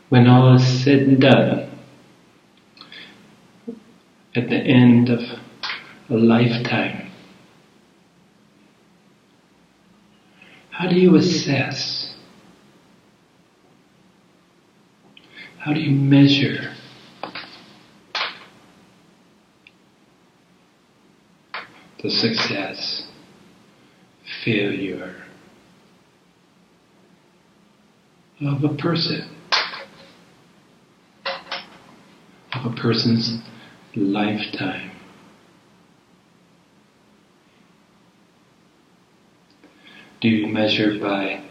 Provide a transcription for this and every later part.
When all is said and done, at the end of a lifetime, how do you assess? How do you measure the success, failure of a person, of a person's lifetime? Do you measure by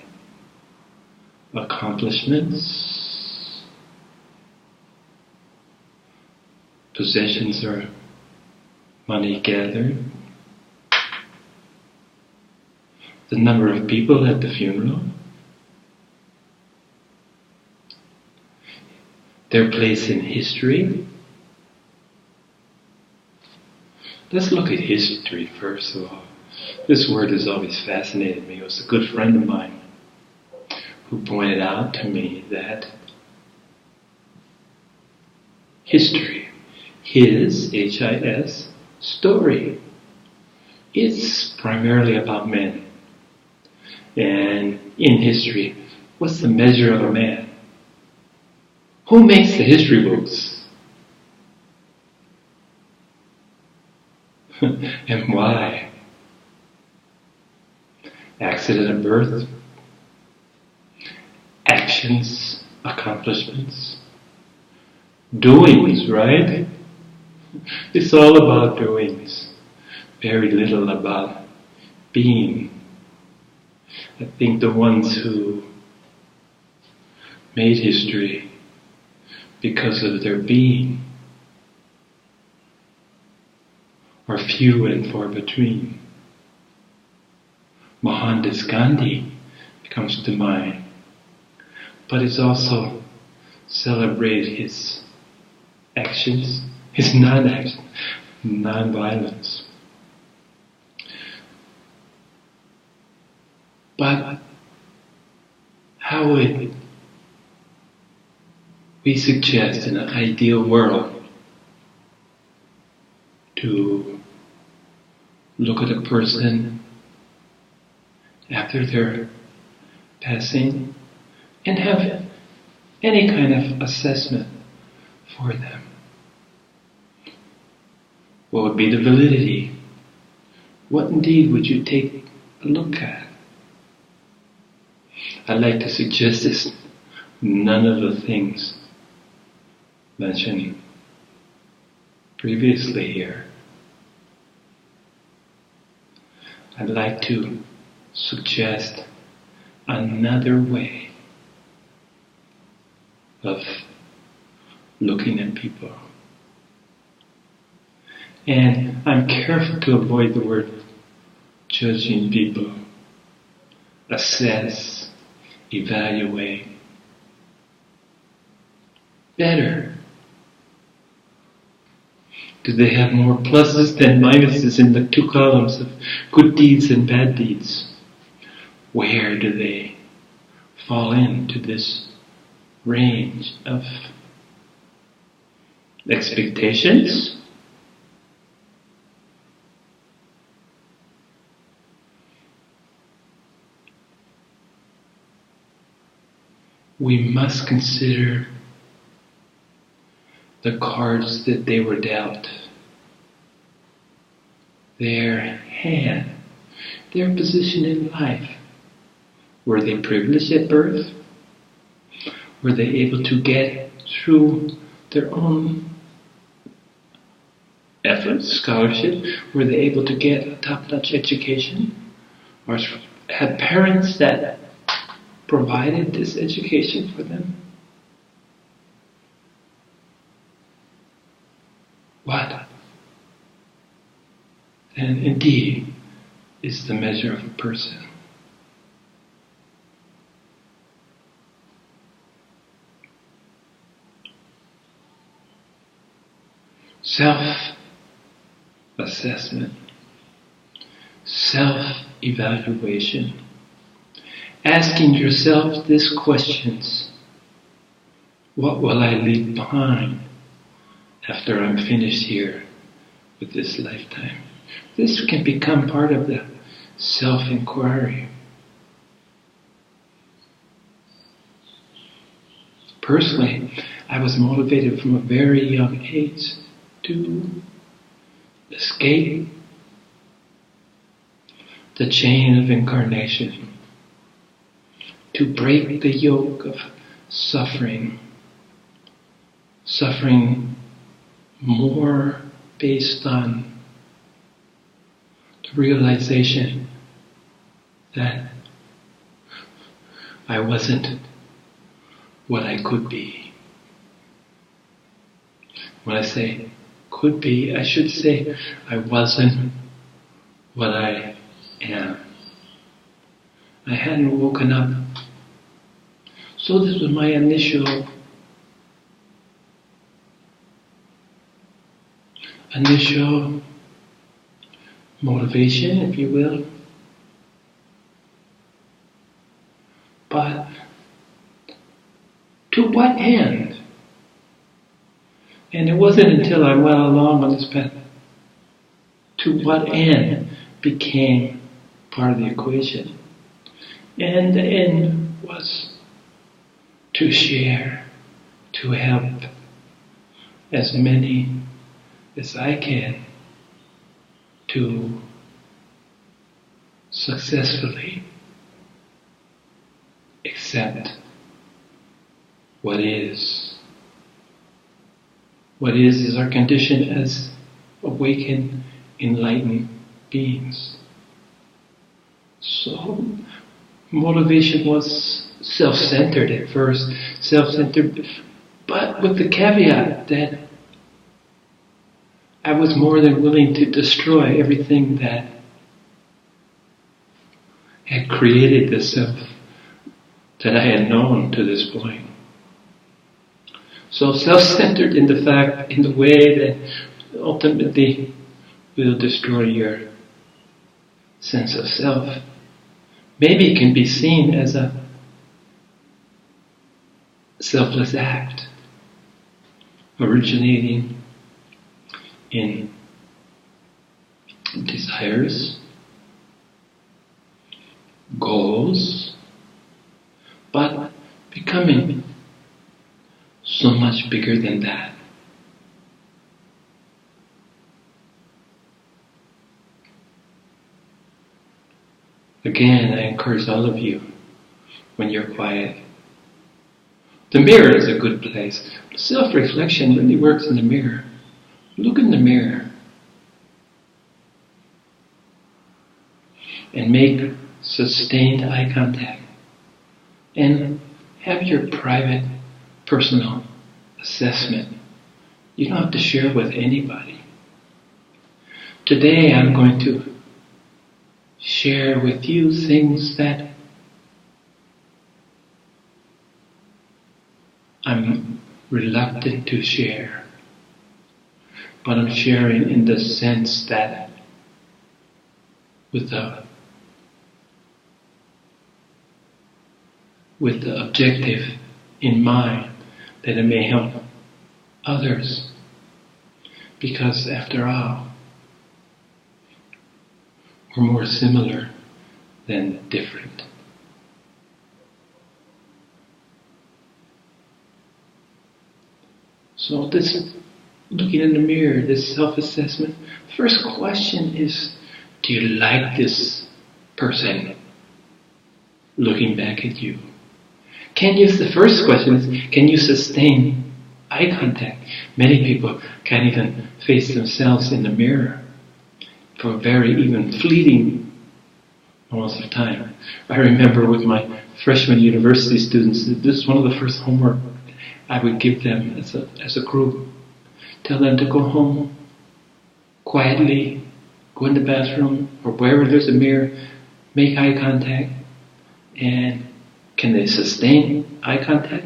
accomplishments, possessions or money gathered, the number of people at the funeral, their place in history? Let's look at history first of all. This word has always fascinated me. It was a good friend of mine who pointed out to me that history, his, H-I-S, story, it's primarily about men. And in history, what's the measure of a man? Who makes the history books? And why? Accident of birth, actions, accomplishments, doings, right? It's all about doings, very little about being. I think the ones who made history because of their being are few and far between. Mohandas Gandhi comes to mind, but it's also celebrate his actions, his non-action, non-violence. But how would we suggest in an ideal world to look at a person after their passing and have any kind of assessment for them? What would be the validity? What indeed would you take a look at? I'd like to suggest this. None of the things mentioned previously here. I'd like to suggest another way of looking at people. And I'm careful to avoid the word judging people, assess, evaluate. Better. Do they have more pluses than minuses in the two columns of good deeds and bad deeds? Where do they fall into this range of expectations? We must consider the cards that they were dealt, their hand, their position in life. Were they privileged at birth? Were they able to get through their own efforts, scholarship? Were they able to get a top-notch education? Or had parents that provided this education for them? What then indeed is the measure of a person? Self-assessment, self-evaluation, asking yourself these questions. What will I leave behind after I'm finished here with this lifetime? This can become part of the self-inquiry. Personally, I was motivated from a very young age to escape the chain of incarnation, to break the yoke of suffering more based on the realization that I wasn't what I could be. When I say could be, I should say I wasn't what I am. I hadn't woken up. So this was my initial motivation, if you will. But to what end? And it wasn't until I went along on this path, to what end became part of the equation. And the end was to share, to help as many as I can to successfully accept what is. What is our condition as awakened, enlightened beings. So, motivation was self-centered at first, but with the caveat that I was more than willing to destroy everything that had created the self that I had known to this point. So self-centered in the way that ultimately will destroy your sense of self. Maybe it can be seen as a selfless act, originating in desires, goals, but becoming so much bigger than that. Again, I encourage all of you, when you're quiet, the mirror is a good place. Self-reflection really works in the mirror. Look in the mirror and make sustained eye contact and have your private, personal assessment. You don't have to share with anybody. Today I'm going to share with you things that I'm reluctant to share. But I'm sharing in the sense that with the objective in mind that it may help others. Because after all, we're more similar than different. So this looking in the mirror, this self-assessment, first question is, do you like this person looking back at you? The first question is, can you sustain eye contact? Many people can't even face themselves in the mirror for a very even fleeting moments of time. I remember with my freshman university students, this is one of the first homework I would give them as a group. Tell them to go home quietly, go in the bathroom or wherever there's a mirror, make eye contact, and can they sustain eye contact?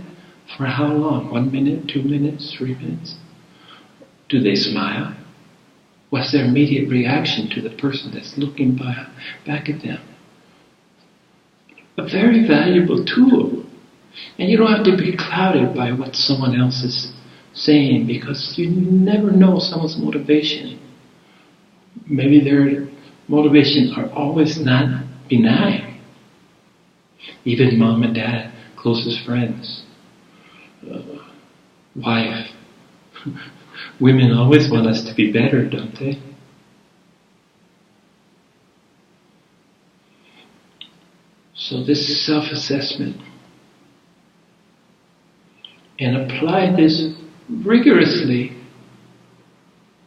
For how long? 1 minute, 2 minutes, 3 minutes? Do they smile? What's their immediate reaction to the person that's looking back at them? A very valuable tool And you don't have to be clouded by what someone else is saying, because you never know someone's motivation. Maybe their motivations are always not benign. Even mom and dad, closest friends, wife. Women always want us to be better, don't they? So this self-assessment, and apply this rigorously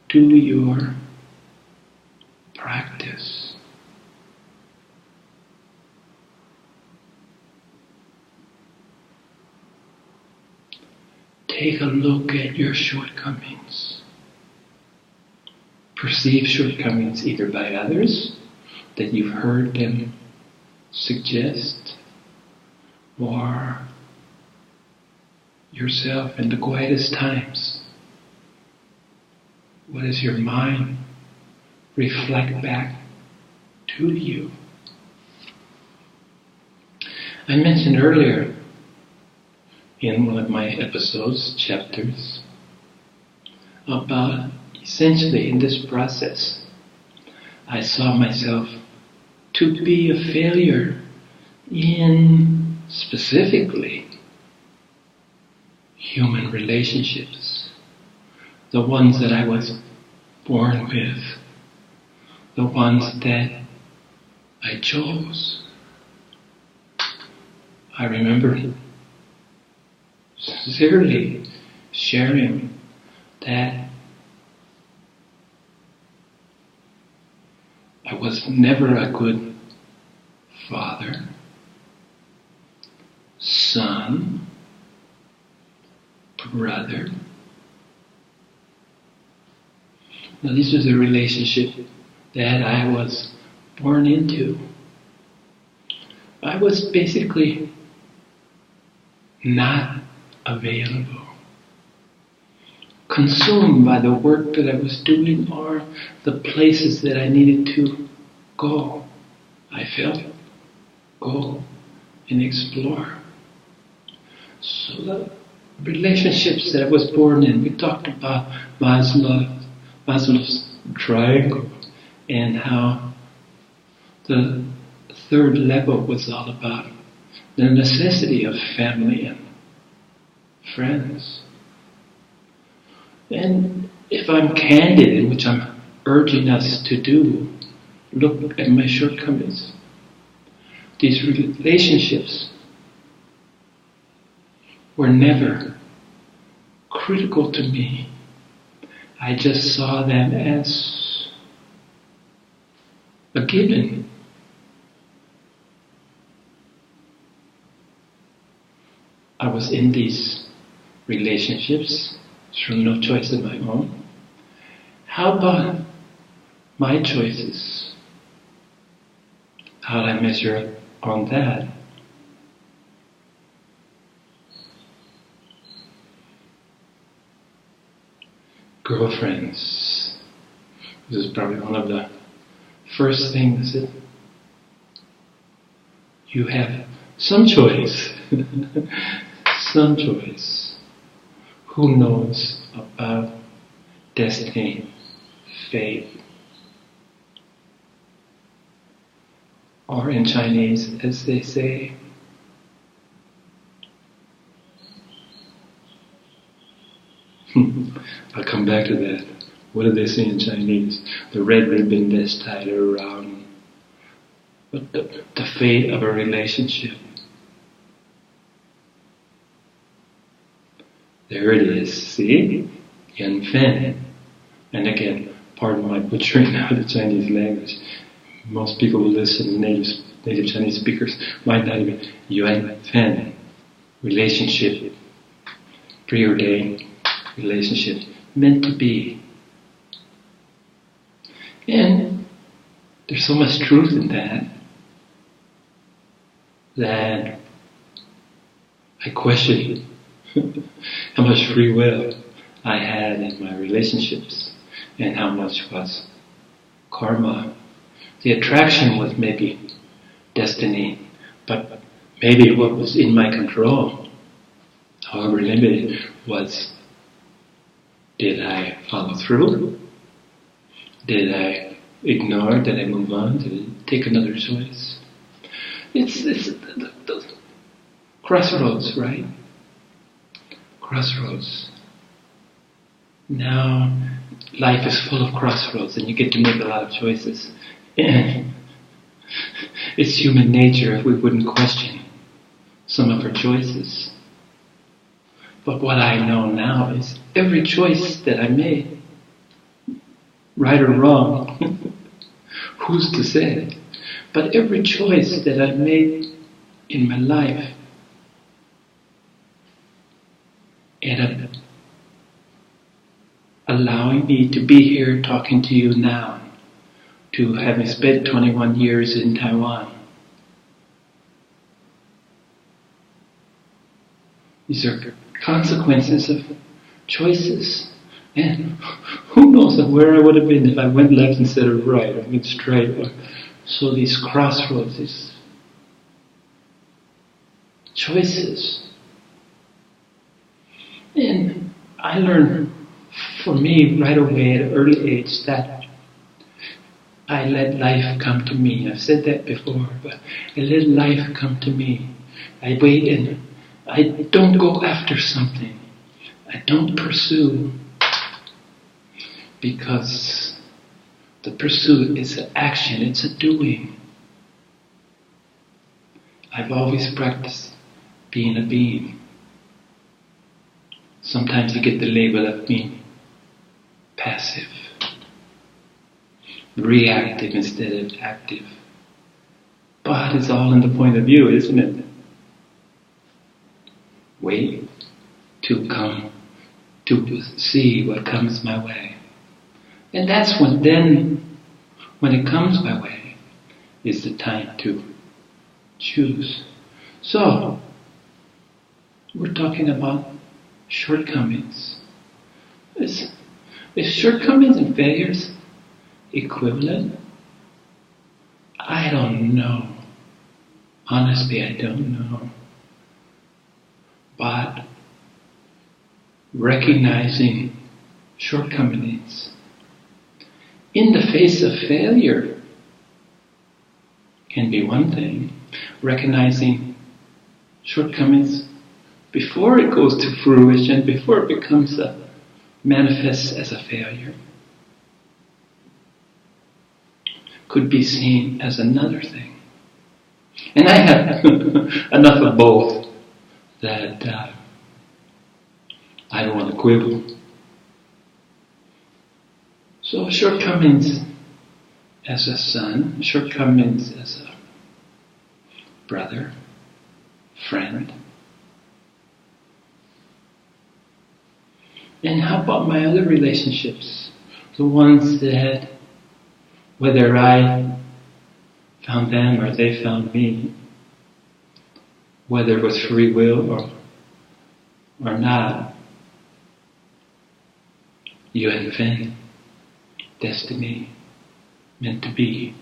to your practice. Take a look at your shortcomings. Perceive shortcomings either by others, that you've heard them suggest, or yourself in the quietest times. What does your mind reflect back to you? I mentioned earlier in one of my episodes, chapters, about essentially in this process, I saw myself to be a failure in specifically human relationships, the ones that I was born with, the ones that I chose. I remember sincerely sharing that I was never a good father, son, brother. Now this was a relationship that I was born into. I was basically not available, consumed by the work that I was doing or the places that I needed to go. I felt go and explore. So the relationships that I was born in, we talked about Maslow's triangle, and how the third level was all about the necessity of family and friends. And if I'm candid, in which I'm urging us to do, look at my shortcomings. These relationships were never critical to me. I just saw them as a given. I was in these relationships through no choice of my own. How about my choices? How did I measure up on that? Girlfriends. This is probably one of the first things that you have some choice. Some choice. Who knows about destiny, fate? Or in Chinese, as they say, I'll come back to that. What do they say in Chinese? The red ribbon that's tied around the fate of a relationship. There it is, see? Yan Fen. And again, pardon my butchering of the Chinese language. Most people who listen, native Chinese speakers, might not even Yuan Fen. Relationship. Preordained relationship. Meant to be. And there's so much truth in that I question how much free will I had in my relationships and how much was karma. The attraction was maybe destiny, but maybe what was in my control, however limited, was, did I follow through? Did I ignore? Did I move on? Did I take another choice? It's the crossroads, right? Crossroads. Now, life is full of crossroads and you get to make a lot of choices. And it's human nature if we wouldn't question some of our choices. But what I know now is every choice that I made, right or wrong, who's to say? But every choice that I've made in my life ended up allowing me to be here talking to you now, to having spent 21 years in Taiwan. These are consequences of choices. And who knows where I would have been if I went left instead of right, or went straight. So these crossroads, these choices. And I learned, for me, right away at an early age, that I let life come to me. I've said that before, but I let life come to me. I wait and I don't go after something. I don't pursue, because the pursuit is an action, it's a doing. I've always practiced being a being. Sometimes you get the label of being passive, reactive instead of active. But it's all in the point of view, isn't it? Wait to come, to see what comes my way. And that's when it comes my way, is the time to choose. So, we're talking about shortcomings. Is shortcomings and failures equivalent? I don't know. Honestly, I don't know. But recognizing shortcomings in the face of failure can be one thing. Recognizing shortcomings before it goes to fruition, before it becomes manifests as a failure, could be seen as another thing. And I have enough of both that I don't want to quibble. So shortcomings as a son, shortcomings as a brother, friend. And how about my other relationships? The ones that, whether I found them or they found me, whether it was free will or not, Yuan Fen, destiny, meant to be.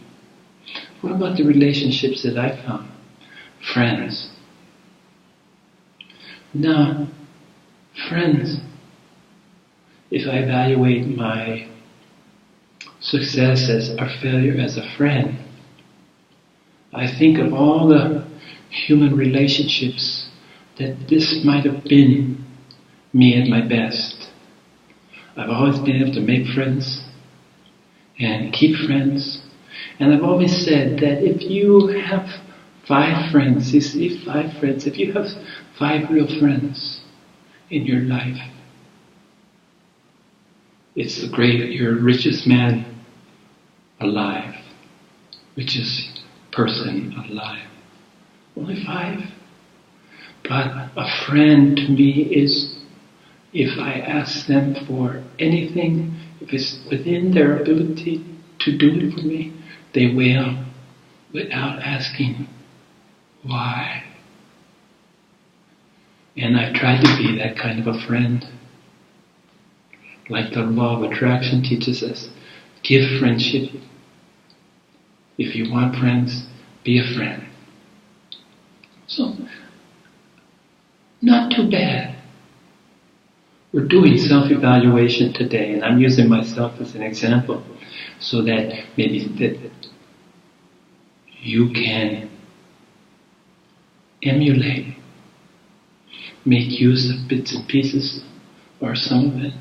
What about the relationships that I found? Friends. Now, friends, if I evaluate my success or failure as a friend, I think of all the human relationships that this might have been me at my best. I've always been able to make friends and keep friends. And I've always said that if you have 5 friends, if you have 5 real friends in your life, it's you're richest man alive, richest person alive. Only 5. But a friend to me is, if I ask them for anything, if it's within their ability to do it for me, they will, without asking why. And I've tried to be that kind of a friend. Like the law of attraction teaches us, give friendship. If you want friends, be a friend. So, not too bad. We're doing self-evaluation today, and I'm using myself as an example so that maybe that you can emulate, make use of bits and pieces or some of it.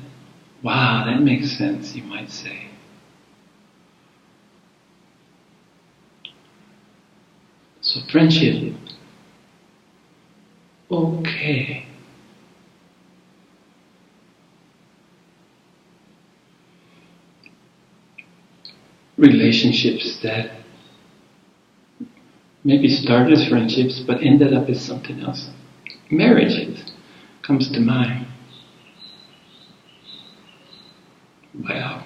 Wow, that makes sense, you might say. So friendship, okay. Relationships that maybe started as friendships but ended up as something else. Marriage comes to mind. Well,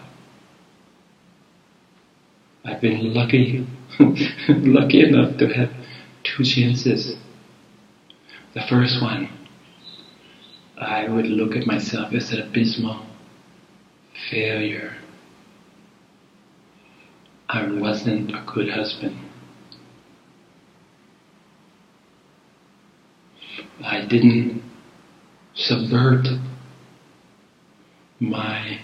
I've been lucky enough to have 2 chances. The first one, I would look at myself as an abysmal failure. I wasn't a good husband. I didn't subvert my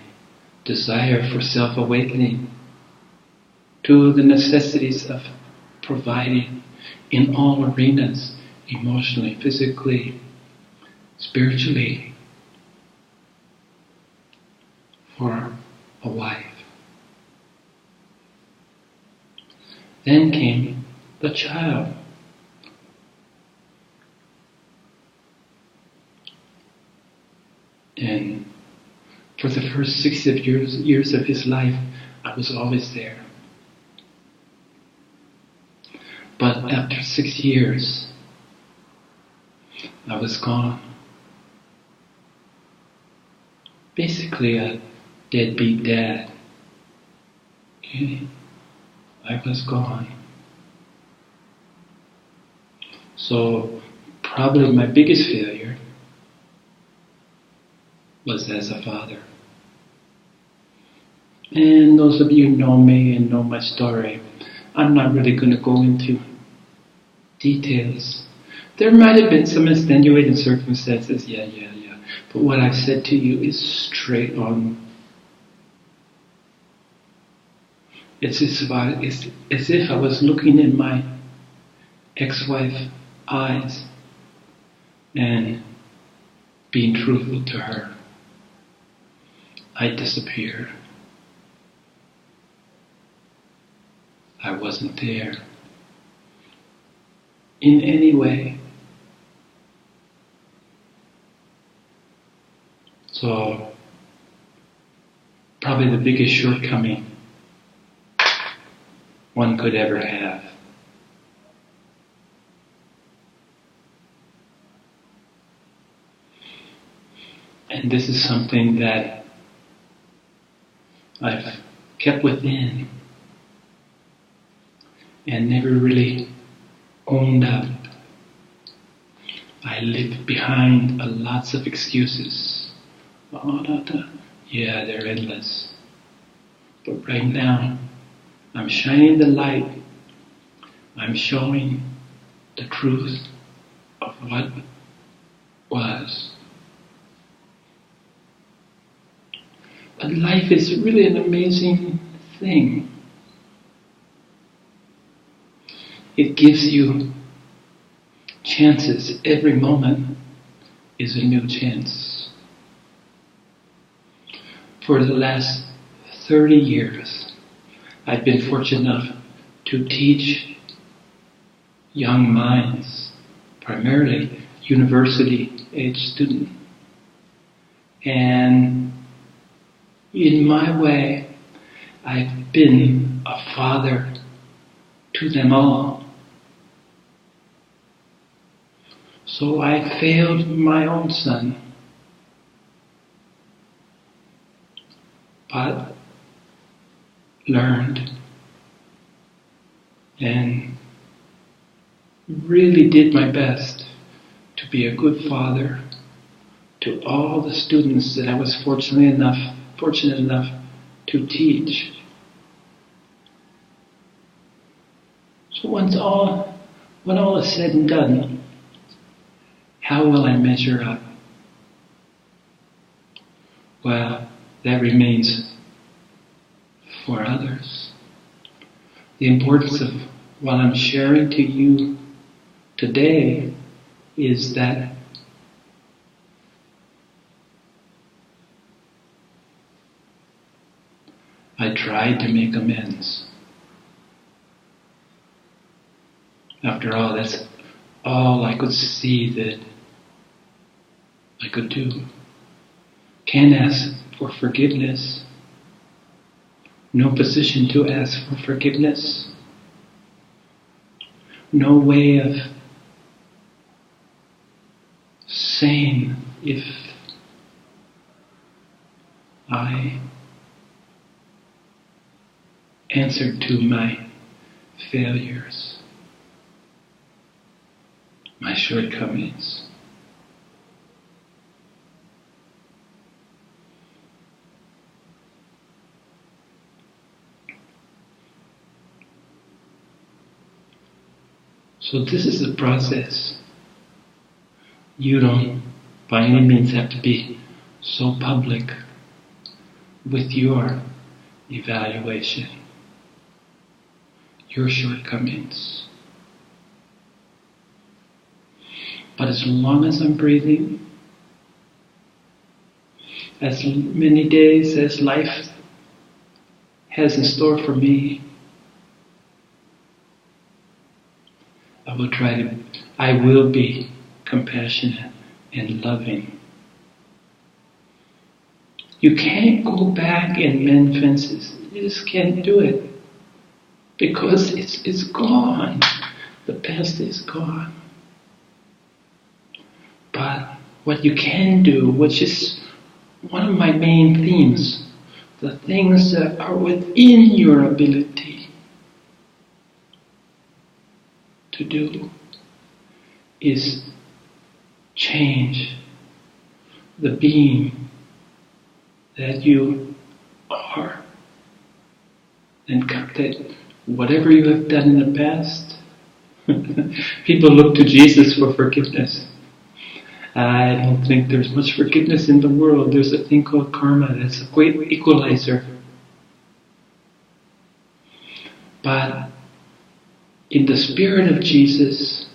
desire for self-awakening to the necessities of providing in all arenas, emotionally, physically, spiritually, for a wife. Then came the child. And for the first 6 years of his life, I was always there. But after 6 years, I was gone. Basically a deadbeat dad. Okay? I was gone. So probably my biggest failure was as a father. And those of you who know me and know my story, I'm not really going to go into details. There might have been some extenuating circumstances, yeah. But what I've said to you is straight on. It's as if I was looking in my ex-wife's eyes and being truthful to her. I disappeared. I wasn't there in any way. So, probably the biggest shortcoming one could ever have. And this is something that I've kept within and never really owned up. I lived behind lots of excuses. Yeah, they're endless. But right now, I'm shining the light. I'm showing the truth of what was. But life is really an amazing thing. It gives you chances. Every moment is a new chance. For the last 30 years, I've been fortunate enough to teach young minds, primarily university-age students. And in my way, I've been a father to them all. So I failed my own son, but learned and really did my best to be a good father to all the students that I was fortunate enough to teach. So when all is said and done, How will I measure up? Well, that remains for others. The importance of what I'm sharing to you today is that I tried to make amends. After all, that's all I could see that I could do. Can't ask for forgiveness. No position to ask for forgiveness. No way of saying if I answered to my failures, my shortcomings. So this is the process. You don't by any means have to be so public with your evaluation, your shortcomings. But as long as I'm breathing, as many days as life has in store for me, I will be compassionate and loving. You can't go back and mend fences. You just can't do it. Because it's gone. The past is gone. But what you can do, which is one of my main themes, the things that are within your ability to do, is change the being that you are. And that whatever you have done in the past, people look to Jesus for forgiveness. I don't think there's much forgiveness in the world. There's a thing called karma that's a great equalizer. But in the spirit of Jesus,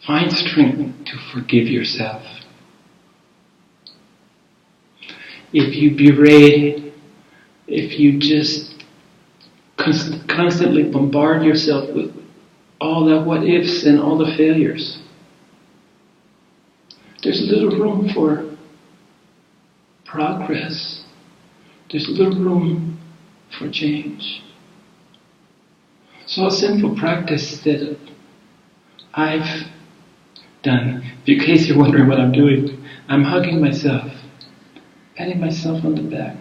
find strength to forgive yourself. If you berate, if you just constantly bombard yourself with all the what ifs and all the failures, there's little room for progress. There's little room for change. So a simple practice that I've done, in case you're wondering what I'm doing, I'm hugging myself, patting myself on the back,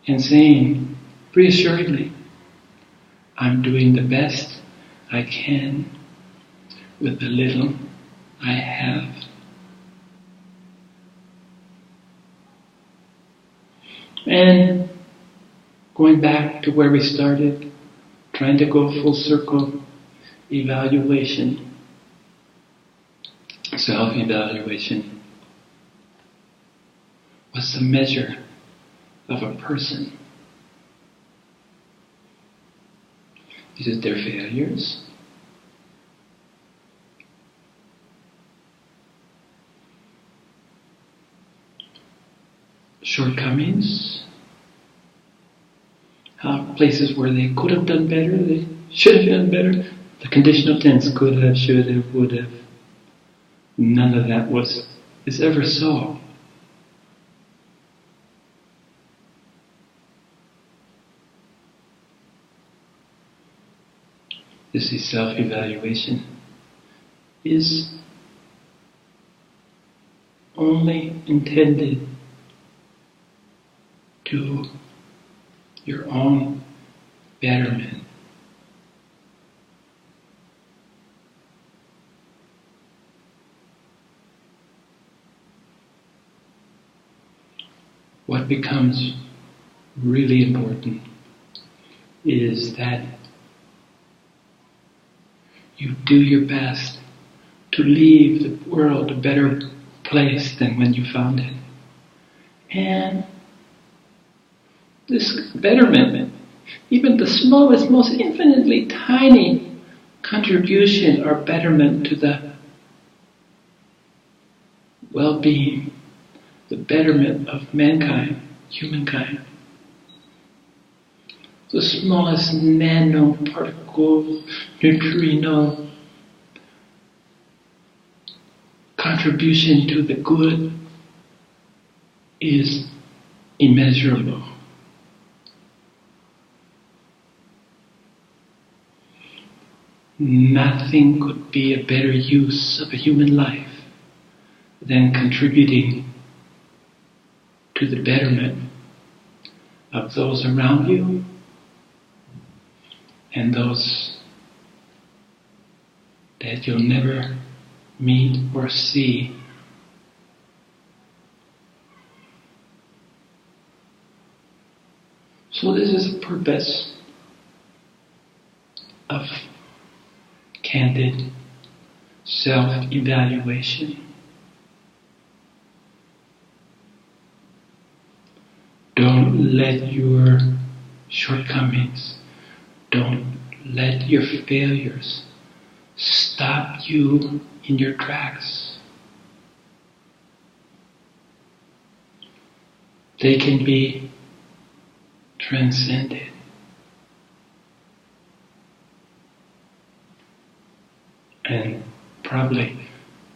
and saying, reassuringly, I'm doing the best I can with the little I have. And going back to where we started, trying to go full circle, evaluation, self-evaluation. What's the measure of a person? Is it their failures? Shortcomings? Places where they could have done better, they should have done better. The conditional tense, could have, should have, would have. None of that is ever so. This is self-evaluation is only intended to your own betterment. What becomes really important is that you do your best to leave the world a better place than when you found it. And this betterment, even the smallest, most infinitely tiny contribution or betterment to the well-being, the betterment of mankind, humankind, the smallest nanoparticle, neutrino contribution to the good is immeasurable. Nothing could be a better use of a human life than contributing to the betterment of those around you and those that you'll never meet or see. So this is the purpose of candid self-evaluation. Don't let your shortcomings, don't let your failures stop you in your tracks. They can be transcended. And probably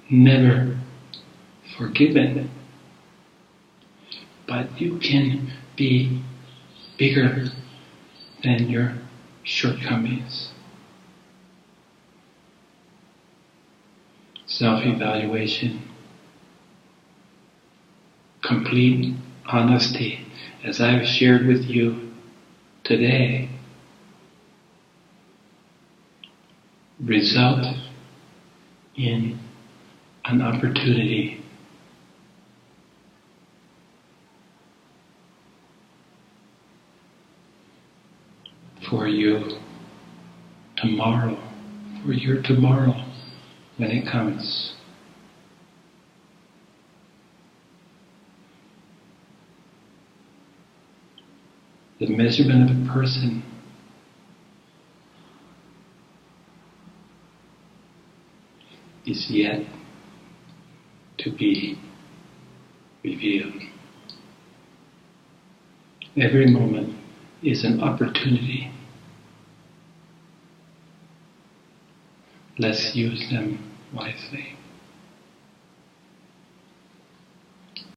never forgiven. But you can be bigger than your shortcomings. Self-evaluation, complete honesty, as I've shared with you today, result in an opportunity for you tomorrow, for your tomorrow when it comes. The measurement of a person is yet to be revealed. Every moment is an opportunity. Let's use them wisely.